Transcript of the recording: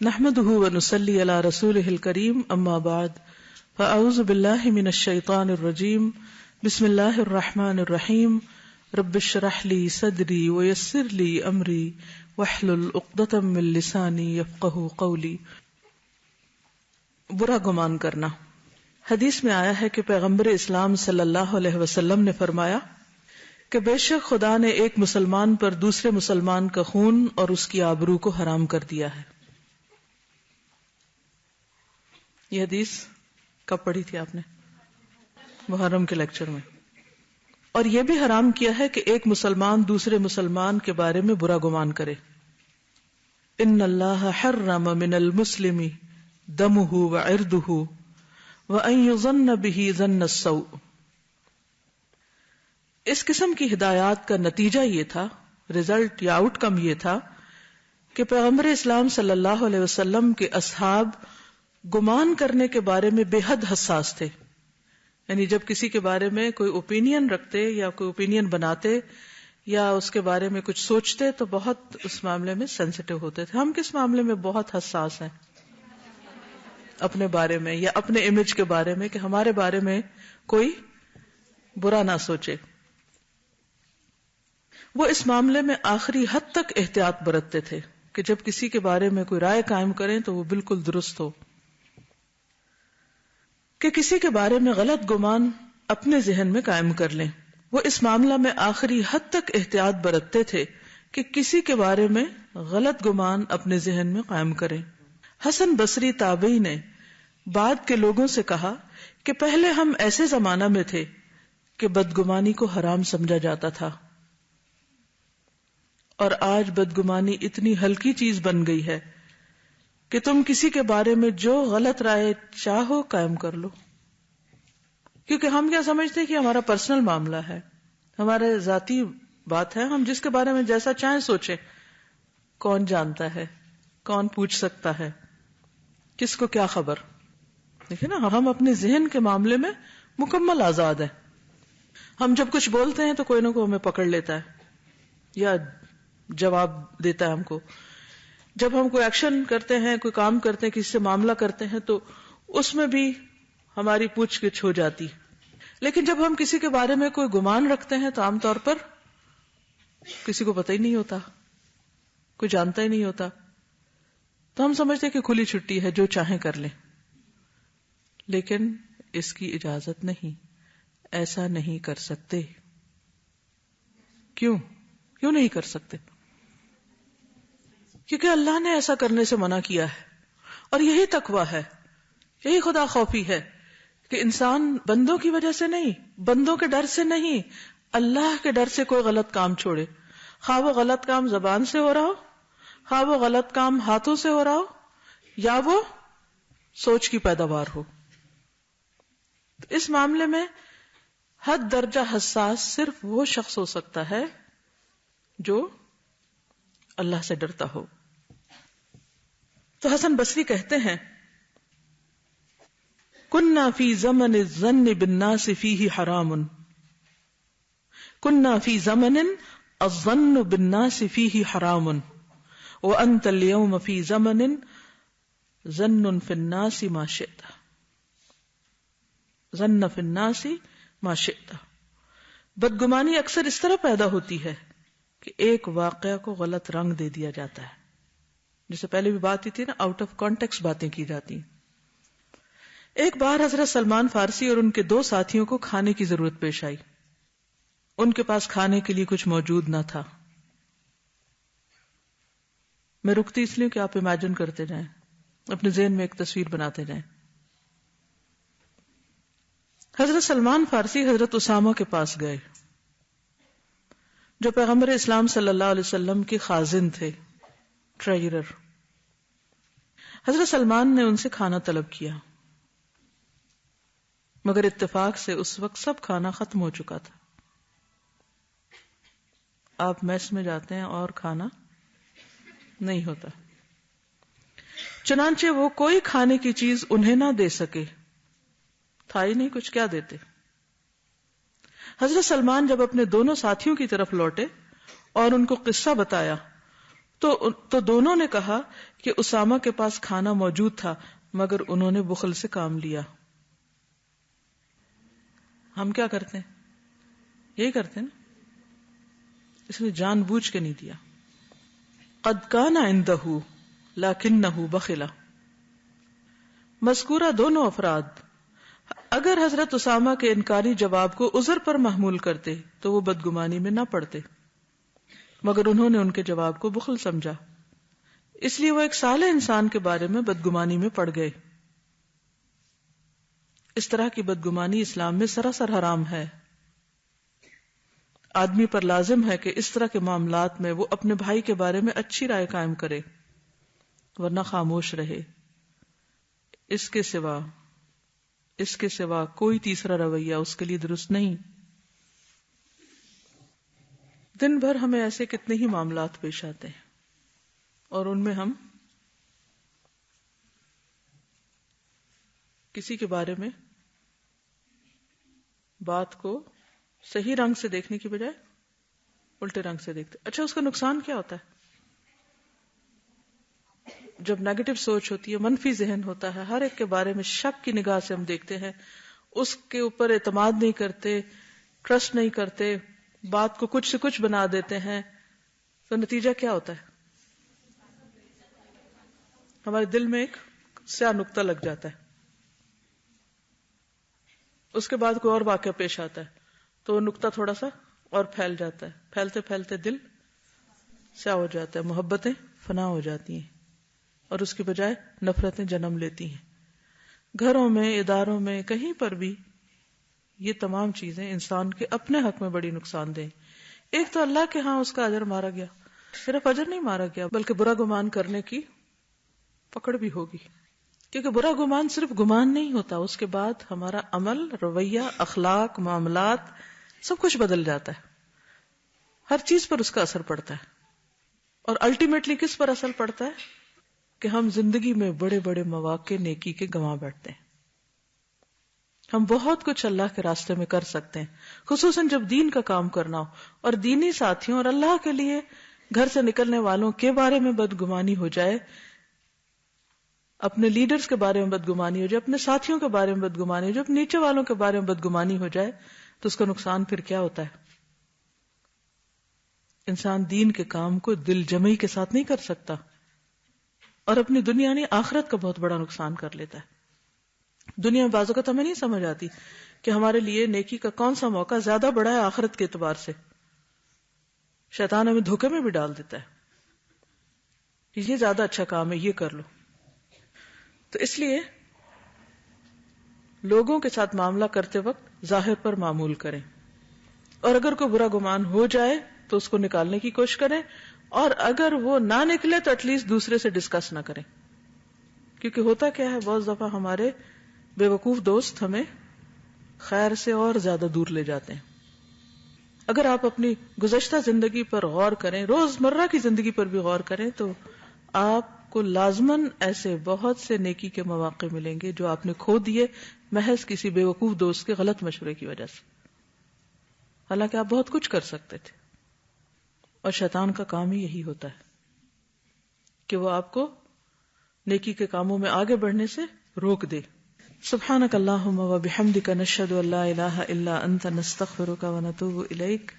نحمده ونصلي على رسوله الكريم اما بعد فاعوذ بالله من الشيطان الرجيم بسم الله الرحمن الرحيم رب اشرح لي صدري ويسر لي امري واحلل عقدة من لساني يفقهوا قولي۔ برا گمان کرنا۔ حدیث میں آیا ہے کہ پیغمبر اسلام صلی اللہ علیہ وسلم نے فرمایا کہ بے شک خدا نے ایک مسلمان پر دوسرے مسلمان کا خون اور اس کی آبرو کو حرام کر دیا ہے۔ یہ حدیث کب پڑھی تھی آپ نے؟ محرم کے لیکچر میں۔ اور یہ بھی حرام کیا ہے کہ ایک مسلمان دوسرے مسلمان کے بارے میں برا گمان کرے۔ ان اللہ حرم من المسلم دمہ وعرضہ وان یظن بہ ظن السوء۔ اس قسم کی ہدایات کا نتیجہ یہ تھا، رزلٹ یا آؤٹ کم یہ تھا کہ پیغمبر اسلام صلی اللہ علیہ وسلم کے اصحاب گمان کرنے کے بارے میں بے حد حساس تھے۔ یعنی جب کسی کے بارے میں کوئی اوپینین رکھتے یا کوئی اوپینین بناتے یا اس کے بارے میں کچھ سوچتے تو بہت اس معاملے میں سینسیٹیو ہوتے تھے۔ ہم کس معاملے میں بہت حساس ہیں؟ اپنے بارے میں یا اپنے امیج کے بارے میں، کہ ہمارے بارے میں کوئی برا نہ سوچے۔ وہ اس معاملے میں آخری حد تک احتیاط برتتے تھے کہ جب کسی کے بارے میں کوئی رائے قائم کریں تو وہ بالکل درست ہو، کہ کسی کے بارے میں غلط گمان اپنے ذہن میں قائم کر لیں۔ وہ اس معاملہ میں آخری حد تک احتیاط برتتے تھے کہ کسی کے بارے میں غلط گمان اپنے ذہن میں قائم کریں۔ حسن بصری تابعی نے بعد کے لوگوں سے کہا کہ پہلے ہم ایسے زمانہ میں تھے کہ بدگمانی کو حرام سمجھا جاتا تھا، اور آج بدگمانی اتنی ہلکی چیز بن گئی ہے کہ تم کسی کے بارے میں جو غلط رائے چاہو قائم کر لو، کیونکہ ہم کیا سمجھتے ہیں کہ ہمارا پرسنل معاملہ ہے، ہمارا ذاتی بات ہے، ہم جس کے بارے میں جیسا چاہیں سوچیں۔ کون جانتا ہے، کون پوچھ سکتا ہے، کس کو کیا خبر؟ دیکھیں نا، ہم اپنے ذہن کے معاملے میں مکمل آزاد ہیں۔ ہم جب کچھ بولتے ہیں تو کوئی نہ کوئی ہمیں پکڑ لیتا ہے یا جواب دیتا ہے ہم کو۔ جب ہم کوئی ایکشن کرتے ہیں، کوئی کام کرتے ہیں، کسی سے معاملہ کرتے ہیں تو اس میں بھی ہماری پوچھ گچھ ہو جاتی۔ لیکن جب ہم کسی کے بارے میں کوئی گمان رکھتے ہیں تو عام طور پر کسی کو پتہ ہی نہیں ہوتا، کوئی جانتا ہی نہیں ہوتا، تو ہم سمجھتے ہیں کہ کھلی چھٹی ہے، جو چاہیں کر لیں۔ لیکن اس کی اجازت نہیں، ایسا نہیں کر سکتے۔ کیوں نہیں کر سکتے؟ کیونکہ اللہ نے ایسا کرنے سے منع کیا ہے، اور یہی تقویٰ ہے، یہی خدا خوفی ہے کہ انسان بندوں کی وجہ سے نہیں، بندوں کے ڈر سے نہیں، اللہ کے ڈر سے کوئی غلط کام چھوڑے، خواہ وہ غلط کام زبان سے ہو رہا ہو، خواہ وہ غلط کام ہاتھوں سے ہو رہا ہو، یا وہ سوچ کی پیداوار ہو۔ تو اس معاملے میں حد درجہ حساس صرف وہ شخص ہو سکتا ہے جو اللہ سے ڈرتا ہو۔ تو حسن بصری کہتے ہیں، کننا فی زمن الظن بالناس فیہ حرام، کننا فی زمن الظن بالناس فیہ حرام، وانت اليوم فی زمن ظن فی الناس ما شئت، ظن فی الناس ما شئت۔ بدگمانی اکثر اس طرح پیدا ہوتی ہے کہ ایک واقعہ کو غلط رنگ دے دیا جاتا ہے، جسے پہلے بھی بات تھی نا، آؤٹ آف کانٹیکسٹ باتیں کی جاتی ہیں۔ ایک بار حضرت سلمان فارسی اور ان کے 2 ساتھیوں کو کھانے کی ضرورت پیش آئی۔ ان کے پاس کھانے کے لیے کچھ موجود نہ تھا۔ میں رکتی اس لیے کہ آپ امیجن کرتے جائیں، اپنے ذہن میں ایک تصویر بناتے جائیں۔ حضرت سلمان فارسی حضرت اسامہ کے پاس گئے، جو پیغمبر اسلام صلی اللہ علیہ وسلم کے خازن تھے، ٹریجرر۔ حضرت سلمان نے ان سے کھانا طلب کیا، مگر اتفاق سے اس وقت سب کھانا ختم ہو چکا تھا۔ آپ میس میں جاتے ہیں اور کھانا نہیں ہوتا، چنانچہ وہ کوئی کھانے کی چیز انہیں نہ دے سکے، تھا ہی نہیں کچھ، کیا دیتے۔ حضرت سلمان جب اپنے دونوں ساتھیوں کی طرف لوٹے اور ان کو قصہ بتایا تو دونوں نے کہا کہ اسامہ کے پاس کھانا موجود تھا مگر انہوں نے بخل سے کام لیا. ہم کیا کرتے ہیں؟ یہی کرتے ہیں نا. اس نے جان بوجھ کے نہیں دیا. قد کان عندہ لیکنہ بخلا. مذکورہ دونوں افراد اگر حضرت اسامہ کے انکاری جواب کو عذر پر محمول کرتے تو وہ بدگمانی میں نہ پڑتے، مگر انہوں نے ان کے جواب کو بخل سمجھا، اس لیے وہ ایک صالح انسان کے بارے میں بدگمانی میں پڑ گئے. اس طرح کی بدگمانی اسلام میں سراسر حرام ہے. آدمی پر لازم ہے کہ اس طرح کے معاملات میں وہ اپنے بھائی کے بارے میں اچھی رائے قائم کرے، ورنہ خاموش رہے. اس کے سوا کوئی تیسرا رویہ اس کے لیے درست نہیں. دن بھر ہمیں ایسے کتنے ہی معاملات پیش آتے ہیں اور ان میں ہم کسی کے بارے میں بات کو صحیح رنگ سے دیکھنے کی بجائے الٹے رنگ سے دیکھتے. اچھا، اس کا نقصان کیا ہوتا ہے؟ جب نیگیٹو سوچ ہوتی ہے، منفی ذہن ہوتا ہے، ہر ایک کے بارے میں شک کی نگاہ سے ہم دیکھتے ہیں، اس کے اوپر اعتماد نہیں کرتے، ٹرسٹ نہیں کرتے، بات کو کچھ سے کچھ بنا دیتے ہیں، تو نتیجہ کیا ہوتا ہے؟ ہمارے دل میں ایک سیاہ نقطہ لگ جاتا ہے. اس کے بعد کوئی اور واقعہ پیش آتا ہے تو وہ نقطہ تھوڑا سا اور پھیل جاتا ہے، پھیلتے پھیلتے دل سیاہ ہو جاتا ہے، محبتیں فنا ہو جاتی ہیں اور اس کی بجائے نفرتیں جنم لیتی ہیں. گھروں میں، اداروں میں، کہیں پر بھی یہ تمام چیزیں انسان کے اپنے حق میں بڑی نقصان دہ. ایک تو اللہ کے ہاں اس کا اجر مارا گیا، صرف اجر نہیں مارا گیا بلکہ برا گمان کرنے کی پکڑ بھی ہوگی، کیونکہ برا گمان صرف گمان نہیں ہوتا، اس کے بعد ہمارا عمل، رویہ، اخلاق، معاملات سب کچھ بدل جاتا ہے. ہر چیز پر اس کا اثر پڑتا ہے. اور الٹیمیٹلی کس پر اثر پڑتا ہے؟ کہ ہم زندگی میں بڑے بڑے مواقع نیکی کے گنوا بیٹھتے ہیں. ہم بہت کچھ اللہ کے راستے میں کر سکتے ہیں، خصوصاً جب دین کا کام کرنا ہو، اور دینی ساتھیوں اور اللہ کے لیے گھر سے نکلنے والوں کے بارے میں بدگمانی ہو جائے، اپنے لیڈرز کے بارے میں بدگمانی ہو جائے، اپنے ساتھیوں کے بارے میں بدگمانی ہو جائے، اپنے نیچے والوں کے بارے میں بدگمانی ہو جائے، تو اس کا نقصان پھر کیا ہوتا ہے؟ انسان دین کے کام کو دل جمعی کے ساتھ نہیں کر سکتا اور اپنی دنیا نہیں آخرت کا بہت بڑا نقصان کر لیتا ہے. دنیا میں بعض اوقات ہمیں نہیں سمجھ آتی کہ ہمارے لیے نیکی کا کون سا موقع زیادہ بڑا ہے آخرت کے اعتبار سے. شیطان ہمیں دھوکے میں بھی ڈال دیتا ہے، یہ زیادہ اچھا کام ہے، یہ کر لو. تو اس لیے لوگوں کے ساتھ معاملہ کرتے وقت ظاہر پر معمول کریں، اور اگر کوئی برا گمان ہو جائے تو اس کو نکالنے کی کوشش کریں، اور اگر وہ نہ نکلے تو ایٹ لیسٹ دوسرے سے ڈسکس نہ کریں. کیونکہ ہوتا کیا ہے، بہت دفعہ ہمارے بے وقوف دوست ہمیں خیر سے اور زیادہ دور لے جاتے ہیں. اگر آپ اپنی گزشتہ زندگی پر غور کریں، روزمرہ کی زندگی پر بھی غور کریں، تو آپ کو لازماً ایسے بہت سے نیکی کے مواقع ملیں گے جو آپ نے کھو دیے محض کسی بے وقوف دوست کے غلط مشورے کی وجہ سے، حالانکہ آپ بہت کچھ کر سکتے تھے. اور شیطان کا کام ہی یہی ہوتا ہے کہ وہ آپ کو نیکی کے کاموں میں آگے بڑھنے سے روک دے. سبحانک اللہم و بحمدک نشہد ان لا الہ الا انت نستغفرک و نتوب الیک.